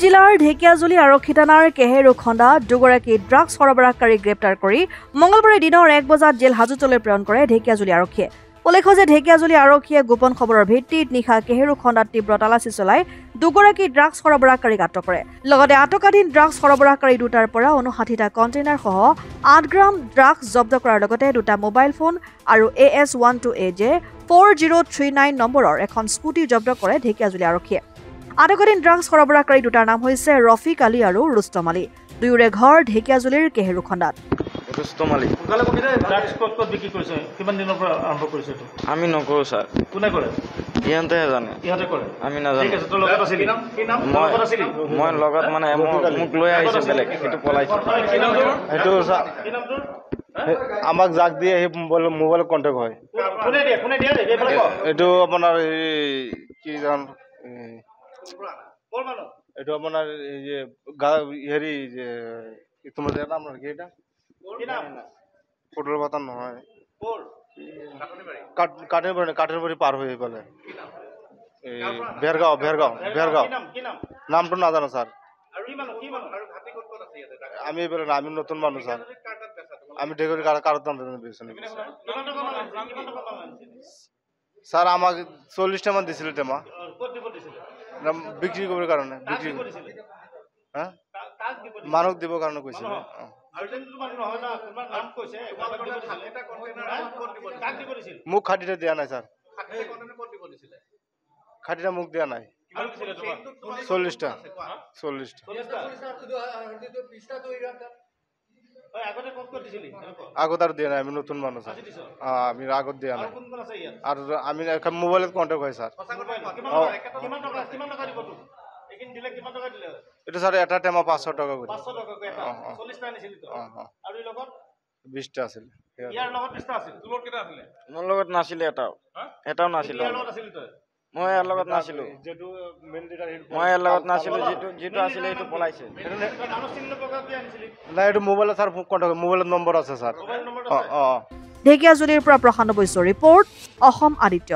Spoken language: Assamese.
জিলাৰ ঢেকিয়াজুলি আৰক্ষী থানাৰ কেহেৰু খণ্ডাত দুগৰাকী ড্ৰাগছ সৰবৰাহকাৰী গ্ৰেপ্তাৰ কৰি মঙলবাৰে দিনৰ 1 বজাত জেল হাজতলৈ প্ৰেৰণ কৰে ঢেকিয়াজুলি আৰক্ষীয়ে। উল্লেখ্য যে ঢেকিয়াজুলি আৰক্ষীয়ে গোপন খবৰৰ ভিত্তিত নিশা কেহেৰু খণ্ডাত তীব্ৰ তালাচী চলাই দুগৰাকী ড্ৰাগছ সৰবৰাহকাৰীক আটক কৰে। লগতে আটকাধীন ড্ৰাগছ সৰবৰাহকাৰী দুটাৰ পৰা 59টা কণ্টেইনাৰ সহ 8 গ্ৰাম ড্ৰাগছ জব্দ কৰাৰ লগতে 2টা মোবাইল ফোন আৰু AS12AJ 4039 নম্বৰৰ এখন স্কুটি জব্দ কৰে ঢেকিয়াজুলি আৰক্ষীয়ে। আটকাধীন ড্ৰাগছ সৰবৰাহকাৰী দুটাৰ নাম হৈছে ৰফিক আলী আৰু ৰুস্তম আলী। দুয়োৰে ঘৰ ঢেকিয়াজুলিৰ কেহেৰু খণ্ডাত। আমি নকৰোঁ ছাৰ। কোনে কৰে? ইহঁতেহে জানে। ইহঁতে কৰে। আমি নাজানো। ঠিক আছে, তোৰ লগত আছিলি? মই লগত মানে মোক লৈ আহিছে বেলেগ, সেইটো পলাইছে। সেইটো আমাক যাক দিয়ে সেই মোবাইলত কণ্টেক্ট হয়। কোনে দিয়ে? এইটো আপোনাৰ কি জান এইটো আপোনাৰ এই যে হেৰি যে তোমার নাম কি এটা পটল পাতা নহয়, কাঠের বাড়ি পার হয়ে বলে ভেরগাঁও নামটো নাজানো স্যার। আমি বলে না, আমি নতুন মানুষ স্যার। আমি ডেলিভারি কারোর দাম স্যার। আমাকে 40টা মান দিছিল টেমা বিক্রি করার কারণে, হ্যাঁ মানুষ দিব কারণে কৈছিল। মোক খাটিটা দিয়া নাই স্যার, খাটিটা মোক দিয়া নাই। 40টা আগত আর দিয়া নাই, আমি নতুন মানুষ। আমি আগত দিয়া নাই আর আমি মোবাইলত কন্টেক্ট হয় স্যার। এটা স্যার এটা টেমা 500 টাকা করে। 20টা আছিল। মোৰ লগত নাছিলে, এটাও নাছিলে। মই ইয়াৰ লগত নাছিলো। যিটো আছিলে সেইটো পলাইছে। না এইটো মোবাইলত স্যাৰ কন্টেক্ট, মোবাইলত নম্বৰ আছে স্যাৰ। ঢেকিয়াজুলিৰ পৰা প্ৰশান্ত বৈশ্যৰ ৰিপৰ্ট, অসম আদিত্য।